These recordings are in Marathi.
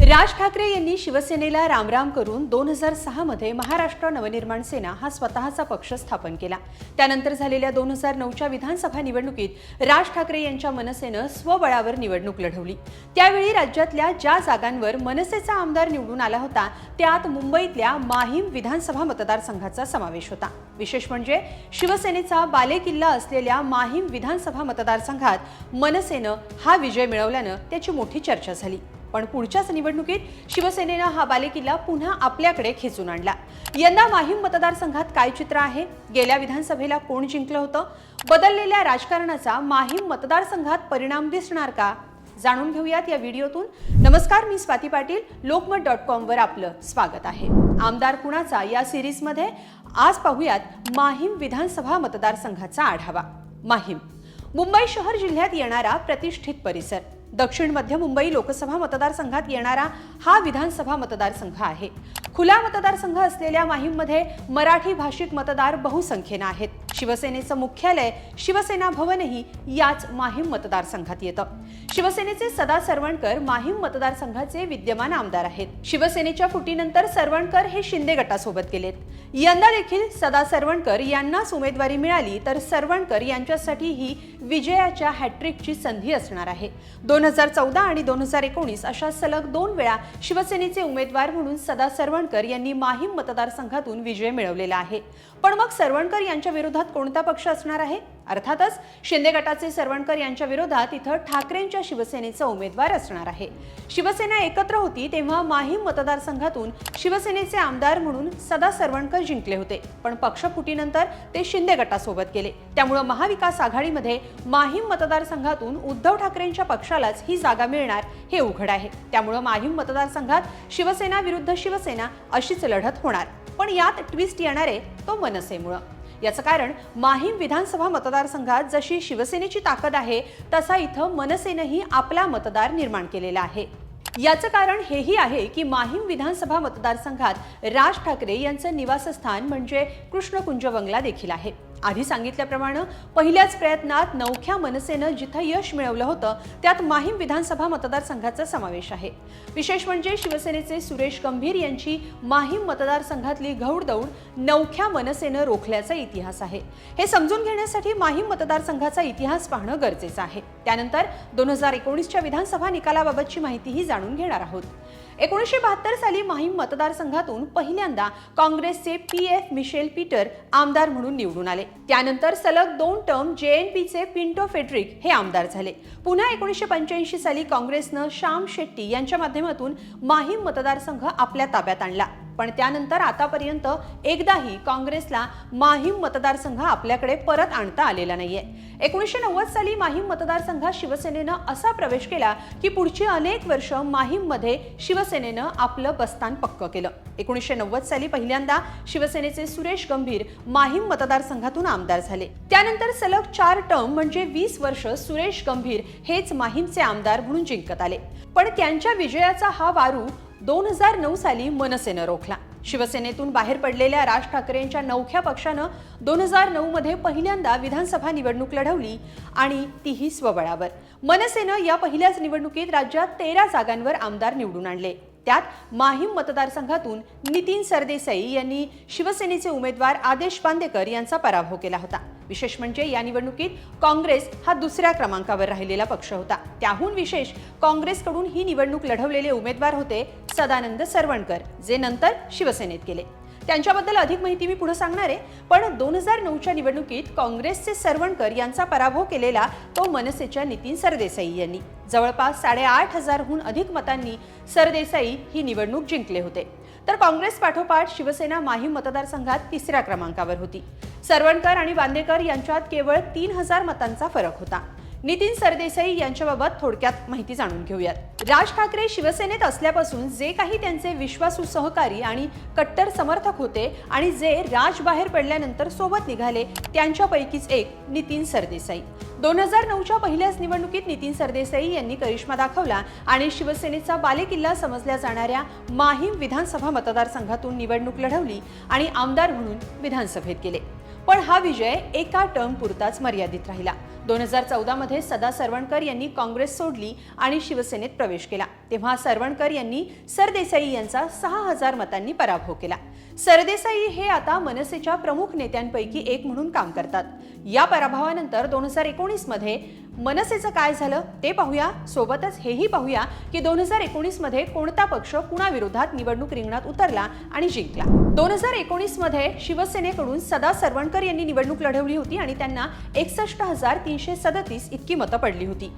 राज ठाकरे यांनी शिवसेनेला रामराम करून 2006 मध्ये महाराष्ट्र नवनिर्माण सेना हा स्वतःचा पक्ष स्थापन केला। त्यानंतर झालेल्या 2009च्या विधानसभा निवडणुकीत राज ठाकरे यांच्या मनसेने स्वबळावर निवडणूक लढवली। त्यावेळी राज्यातल्या ज्या जागांवर मनसेचा आमदार निवडून आला होता त्यात मुंबईतल्या माहीम विधानसभा मतदारसंघाचा समावेश होता। विशेष म्हणजे शिवसेनेचा बालेकिल्ला असलेल्या माहीम विधानसभा मतदारसंघात मनसेने हा विजय मिळवल्याने त्याची मोठी चर्चा झाली। पण पुढच्याच निवडणुकीत शिवसेनेने हा बालेकिल्ला पुन्हा आपल्याकडे खेचून आणला। यंदा माहीम मतदारसंघात काय चित्र आहे, गेल्या विधानसभेला कोण जिंकलं होतं, बदललेल्या राजकारणाचा माहीम मतदारसंघात परिणाम दिसणार का, जाणून घेऊयात या व्हिडिओतून। नमस्कार, मी स्वाती पाटील, lokmat.com वर आपलं स्वागत आहे। आमदार कुणाचा या सिरीज मध्ये आज पाहूयात माहीम विधानसभा मतदारसंघाचा आढावा। माहीम मुंबई शहर जिल्ह्यात येणारा प्रतिष्ठित परिसर, दक्षिण मध्य मुंबई लोकसभा मतदारसंघात येणारा हा विधानसभा मतदारसंघ आहे। खुला मतदारसंघ असलेल्या माहीममध्ये मराठी भाषिक मतदार बहुसंख्येने आहेत। शिवसेनेचं मुख्यालय शिवसेना भवनही याच माहीम मतदारसंघात येतं। शिवसेनेचे सदा सरवणकर माहीम मतदारसंघाचे विद्यमान आमदार आहेत। शिवसेनेच्या फुटीनंतर सरवणकर हे शिंदे गटासोबत गेलेत। यंदा देखील सदा सरवणकर यांनाच उमेदवारी मिळाली तर सरवणकर यांच्यासाठी ही विजयाच्या हॅट्रिकची संधी असणार आहे। 2014 आणि 2019 अशा सलग 2 वेळा शिवसेनेचे उमेदवार म्हणून सदा सरवणकर यांनी माहीम मतदारसंघातून विजय मिळवलेला आहे। पण मग सरवणकर यांच्या विरोधात कोणता पक्ष असणार आहे? अर्थातच शिंदे गटाचे सरवणकर यांच्या विरोधात इथं ठाकरेंच्या शिवसेनेचा उमेदवार असणार आहे। शिवसेना एकत्र होती तेव्हा माहीम मतदारसंघातून शिवसेनेचे आमदार म्हणून सदा सरवणकर जिंकले होते, पण पक्षफुटीनंतर ते शिंदे गटासोबत गेले। त्यामुळे महाविकास आघाडीमध्ये माहीम मतदारसंघातून उद्धव ठाकरेंच्या पक्षालाच ही जागा मिळणार हे उघड आहे। त्यामुळे माहीम मतदारसंघात शिवसेना विरुद्ध शिवसेना अशीच लढत होणार। पण यात ट्विस्ट येणार आहे तो मनसेमुळे। याचं कारण माहीम विधानसभा मतदारसंघात जशी शिवसेनेची ताकद आहे तसा इथं मनसेनेही आपला मतदार निर्माण केलेला आहे। याचं कारण हेही आहे की माहीम विधानसभा मतदारसंघात राज ठाकरे यांचं निवासस्थान म्हणजे कृष्णकुंज बंगला देखील आहे। आधी सांगितल्याप्रमाणे पहिल्याच प्रयत्नात नवख्या मनसेनं जिथं यश मिळवलं होतं त्यात माहीम विधानसभा मतदारसंघाचा समावेश आहे। विशेष म्हणजे शिवसेनेचे सुरेश गंभीर यांची माहीम मतदारसंघातली घौडदौड नवख्या मनसेनं रोखल्याचा इतिहास आहे। हे समजून घेण्यासाठी माहीम मतदारसंघाचा इतिहास पाहणं गरजेचं आहे। त्यानंतर 2019च्या विधानसभा निकालाबाबतची माहितीही जाणून घेणार आहोत। 1972 साली माहीम मतदारसंघातून पहिल्यांदा काँग्रेसचे PF मिशेल पीटर आमदार म्हणून निवडून आले। त्यानंतर सलग 2 टर्म JNPचे पिंटो फेड्रिक हे आमदार झाले। पुन्हा 1985 साली काँग्रेसनं श्याम शेट्टी यांच्या माध्यमातून माहीम मतदारसंघ आपल्या ताब्यात आणला, पण त्यानंतर आतापर्यंत एकदाही काँग्रेसला माहीम मतदारसंघ आपल्याकडे परत आणता आलेला नाहीये। 1990 साली माहीम मतदारसंघात शिवसेनेनं असा प्रवेश केला की पुढची अनेक वर्ष माहीममध्ये शिवसेनेनं आपलं बस्तान पक्क केलं। 1990 साली पहिल्यांदा शिवसेनेचे सुरेश गंभीर माहीम मतदारसंघातून आमदार झाले। त्यानंतर सलग 4 टर्म म्हणजे 20 वर्ष सुरेश गंभीर हेच माहीमचे आमदार म्हणून जिंकत आले। पण त्यांच्या विजयाचा हा वारू 2009 साली मनसेनं रोखला। शिवसेनेतून बाहेर पडलेल्या राज ठाकरेंच्या नवख्या पक्षानं 2009 मध्ये पहिल्यांदा विधानसभा निवडणूक लढवली आणि तीही स्वबळावर। मनसेनं या पहिल्याच निवडणुकीत राज्यात 13 जागांवर आमदार निवडून आणले। त्यात माहीम मतदारसंघातून नितीन सरदेसाई यांनी शिवसेनेचे उमेदवार आदेश बांदेकर यांचा पराभव केला होता। विशेष म्हणजे या निवडणुकीत काँग्रेस हा दुसऱ्या क्रमांकावर राहिलेला पक्ष होता। त्याहून विशेष काँग्रेसकडून ही निवडणूक लढवलेले उमेदवार होते सदानंद सरवणकर, जे नंतर शिवसेनेत गेले। त्यांच्याबद्दल अधिक माहिती मी पुढे सांगणार आहे, पण 2009च्या निवडणुकीत काँग्रेसचे सरवणकर यांचा पराभव केलेला तो मनसेच्या नितीन सरदेसाई यांनी। जवळपास 8,500हून अधिक मतांनी सरदेसाई ही निवडणूक जिंकले होते। तर काँग्रेस पाठोपाठ शिवसेना माहीम मतदारसंघात 3ऱ्या क्रमांकावर होती। सरवणकर आणि बांदेकर यांच्यात केवळ 3000 मतांचा फरक होता। नितीन सरदेसाई यांच्याबाबत थोडक्यात माहिती जाणून घेऊयात। राज ठाकरे शिवसेनेत असल्यापासून जे काही त्यांचे विश्वासू सहकारी आणि कट्टर समर्थक होते आणि जे राज बाहेर पडल्यानंतर सोबत निघाले त्यांच्यापैकीच एक नितीन सरदेसाई। 2009च्या पहिल्याच निवडणुकीत नितीन सरदेसाई यांनी करिश्मा दाखवला आणि शिवसेनेचा बालेकिल्ला समजल्या जाणाऱ्या माहीम विधानसभा मतदारसंघातून निवडणूक लढवली आणि आमदार म्हणून विधानसभेत गेले। पण हा विजय एका टर्म पुरताच मर्यादित राहिला। 2014 मध्ये सदा सरवणकर यांनी काँग्रेस सोडली आणि शिवसेनेत प्रवेश केला। तेव्हा सरवणकर यांनी सरदेसाई यांचा 6000 मतांनी पराभव केला। सरदेसाई हे आता मनसेच्या प्रमुख नेत्यांपैकी एक म्हणून काम करतात। या पराभवानंतर 2019 मध्ये मनसेचं काय झालं ते पाहूया। सोबतच हेही पाहूया की 2019 मध्ये कोणता पक्ष कुणाविरोधात निवडणूक रिंगणात उतरला आणि जिंकला। 2019 मध्ये शिवसेनेकडून सदा सरवणकर यांनी निवडणूक लढवली होती आणि त्यांना 61,337 इतकी मतं पडली होती।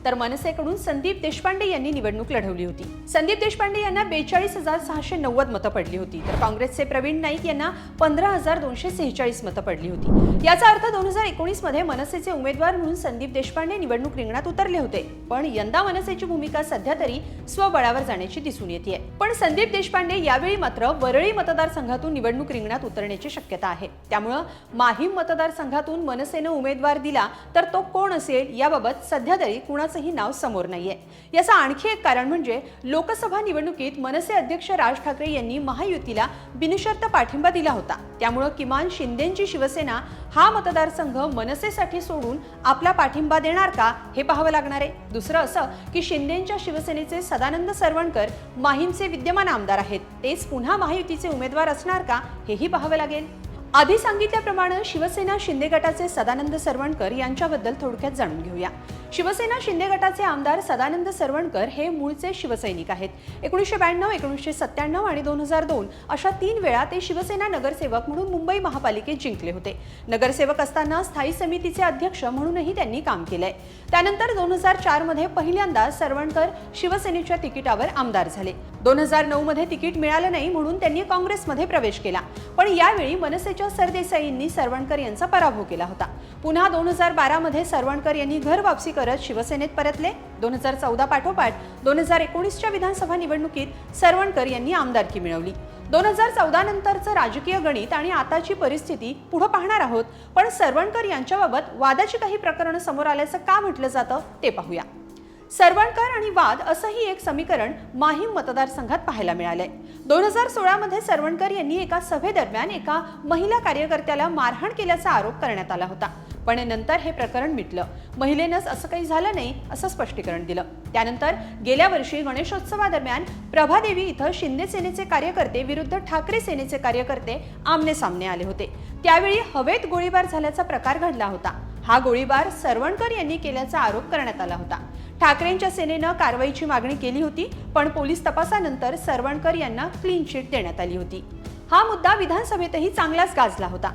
तर मनसेकडून संदीप देशपांडे यांनी निवडणूक लढवली होती। संदीप देशपांडे यांना 42,690 मतं पडली होती। तर काँग्रेसचे प्रवीण नाईक यांना 15,246 मतं पडली होती। याचा अर्थ 2019 मध्ये मनसेचे उमेदवार म्हणून संदीप देशपांडे निवडणूक रिंगणात उतरले होते। पण यंदा मनसेची भूमिका सध्या तरी स्वबळावर जाण्याची दिसून येते। पण संदीप देशपांडे यावेळी मात्र वरळी मतदारसंघातून निवडणूक रिंगणात उतरण्याची शक्यता आहे। त्यामुळे माहीम मतदारसंघातून मनसेने उमेदवार दिला तर तो कोण असेल याबाबत सध्या तरी कुणाचंही नाव समोर नाहीये। याचं आणखी एक कारण म्हणजे लोकसभा निवडणुकीत मनसे अध्यक्ष राज ठाकरे यांनी महायुतीला बिनशर्त पाठिंबा दिला होता। त्यामुळे किमान शिंदेची शिवसेना हा मतदारसंघ मनसेसाठी सोडून आपला पाठिंबा देणार का हे पाहावं लागणार आहे। दुसरं असं की शिंदेच्या शिवसेनेचे सदानंद सरवणकर माहीमचे विद्यमान आमदार आहेत, तेच पुन्हा महायुतीचे उमेदवार असणार का हेही पाहावं लागेल। आधी सांगितल्याप्रमाणे शिवसेना शिंदे गटाचे सदानंद सरवणकर यांच्याबद्दल थोडक्यात जाणून घेऊया। शिवसेना शिंदे गटाचे आमदार सदानंद सरवणकर हे मूळचे शिवसैनिक आहेत। 1992, 1997 आणि 2002 अशा 3 वेळा ते शिवसेना नगरसेवक म्हणून मुंबई महापालिकेत जिंकले होते। नगरसेवक असताना स्थायी समितीचे अध्यक्ष म्हणूनही त्यांनी काम केलंय। त्यानंतर 2004 मध्ये पहिल्यांदा सरवणकर शिवसेनेच्या तिकिटावर आमदार झाले। 2009 मध्ये तिकीट मिळालं नाही म्हणून त्यांनी काँग्रेसमध्ये प्रवेश केला। पण यावेळी मनसेच्या सरदेसाईंनी सरवणकर यांचा पराभव केला होता। पुन्हा 2012 मध्ये सरवणकर यांनी घर वापसी करत शिवसेनेत परतले। 2014 पाठोपाठ 2019च्या विधानसभा निवडणुकीत सरवणकर यांनी आमदारकी मिळवली। 2014 नंतरचं राजकीय गणित आणि आताची परिस्थिती पुढे पाहणार आहोत। पण सरवणकर यांच्याबाबत वादाची काही प्रकरणं समोर आल्याचं का म्हटलं जातं ते पाहूया। सरवणकर आणि वाद असंही एक समीकरण माहीम मतदारसंघात पाहायला मिळालंय। 2016 मध्ये सरवणकर यांनी एका सभेदरम्यान एका महिला कार्यकर्त्याला मारहाण केल्याचा आरोप करण्यात आला होता। पण नंतर हे प्रकरण मिटलं। महिलेनंच असं काही झालं नाही असं स्पष्टीकरण दिलं। त्यानंतर गेल्या वर्षी गणेशोत्सवादरम्यान प्रभादेवी इथं शिंदे सेनेचे कार्यकर्ते विरुद्ध ठाकरे सेनेचे कार्यकर्ते आमने सामने आले होते। त्यावेळी हवेत गोळीबार झाल्याचा प्रकार घडला होता। हा गोळीबार सरवणकर यांनी केल्याचा आरोप करण्यात आला होता। ठाकरेंच्या सेनेनं कारवाईची मागणी केली होती, पण पोलीस तपासानंतर सरवणकर यांना क्लीन चिट देण्यात आली होती। हा मुद्दा विधानसभेतही चांगलाच गाजला होता।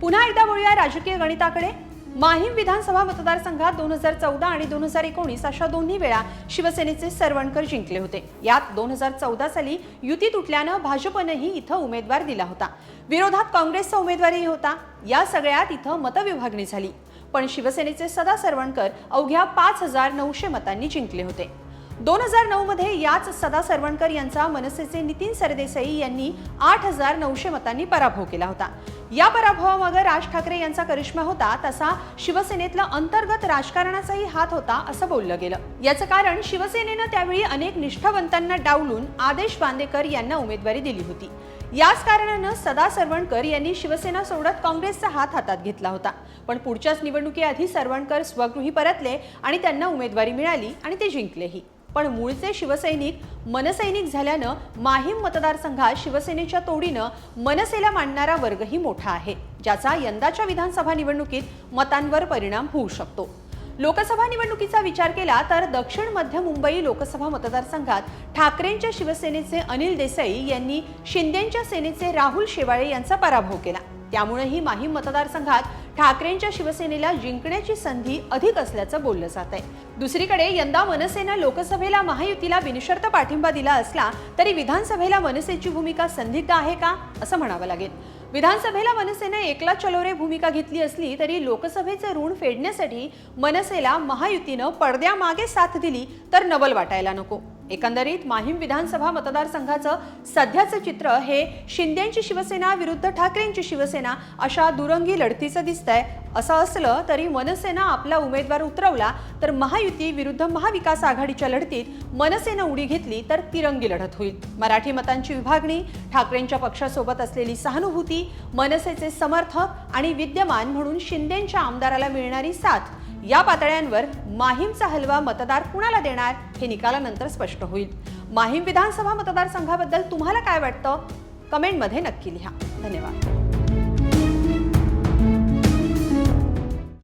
पुन्हा एकदा वळूया राजकीय गणिताकडे। माहीम विधानसभा मतदारसंघात 2014 आणि 2019 अशा दोन्ही वेळा शिवसेनेचे सरवणकर जिंकले होते। यात 2014 साली युती तुटल्यानं भाजपनेही इथं उमेदवार दिला होता। विरोधात काँग्रेसचा उमेदवारही होता। या सगळ्यात इथं मतविभागणी झाली। पण शिवसेनेचे सदा सरवणकर अवघ्या 5,900 मतांनी जिंकले होते। 2009 मध्ये याच सदा सरवणकर यांचा मनसेचे नितीन सरदेसाई यांनी 8,900 मतांनी पराभव केला होता। या पराभवामागे राज ठाकरे यांचा करिश्मा होता, तसा शिवसेनेतला अंतर्गत राजकारणाचाही हात होता असं बोललं गेलं। याचं कारण शिवसेनेनं त्यावेळी अनेक निष्ठावंतांना डावलून आदेश बांदेकर यांना उमेदवारी दिली होती। याच कारणानं सदा सरवणकर यांनी शिवसेना सोडत काँग्रेसचा हात हातात घेतला होता। पण पुढच्याच निवडणुकीआधी सरवणकर स्वगृही परतले आणि त्यांना उमेदवारी मिळाली आणि ते जिंकलेही। पण मूळचे शिवसैनिक मनसैनिक झाल्यानं माहीम मतदारसंघात शिवसेनेच्या तोडीनं मनसेला मानणारा वर्गही मोठा आहे, ज्याचा यंदाच्या विधानसभा निवडणुकीत मतांवर परिणाम होऊ शकतो। लोकसभा निवडणुकीचा विचार केला तर दक्षिण मध्य मुंबई लोकसभा मतदारसंघात ठाकरेंच्या शिवसेनेचे अनिल देसाई यांनी शिंदेच्या सेनेचे राहुल शेवाळे यांचा पराभव केला। त्यामुळेही माहीम मतदारसंघात ठाकरेंच्या शिवसेनेला जिंकण्याची संधी अधिक असल्याचं बोललं जात आहे। दुसरीकडे यंदा मनसेनं लोकसभेला महायुतीला बिनशर्त पाठिंबा दिला असला तरी विधानसभेला मनसेची भूमिका संदिग्ध आहे का असं म्हणावं लागेल। विधानसभेला मनसेने एकला चलो रे भूमिका घेतली असली तरी लोकसभेचे ऋण फेडण्यासाठी मनसेला महायुतीनं पडद्यामागे साथ दिली तर नवल वाटायला नको। एकंदरीत माहीम विधानसभा मतदारसंघाचं सध्याचं चित्र हे शिंदेची शिवसेना विरुद्ध ठाकरेंची शिवसेना अशा दुरंगी लढतीचं दिसतंय। असं असलं तरी मनसेनं आपला उमेदवार उतरवला तर महायुती विरुद्ध महाविकास आघाडीच्या लढतीत मनसेनं उडी घेतली तर तिरंगी लढत होईल। मराठी मतांची विभागणी, ठाकरेंच्या पक्षासोबत असलेली सहानुभूती, मनसेचे समर्थक आणि विद्यमान म्हणून शिंदेच्या आमदाराला मिळणारी साथ या पातळ्यांवर माहीमचा हलवा मतदार कुणाला देणार हे निकालानंतर स्पष्ट होईल। माहीम विधानसभा मतदारसंघाबद्दल तुम्हाला काय वाटतं? कमेंटमध्ये नक्की लिहा। धन्यवाद।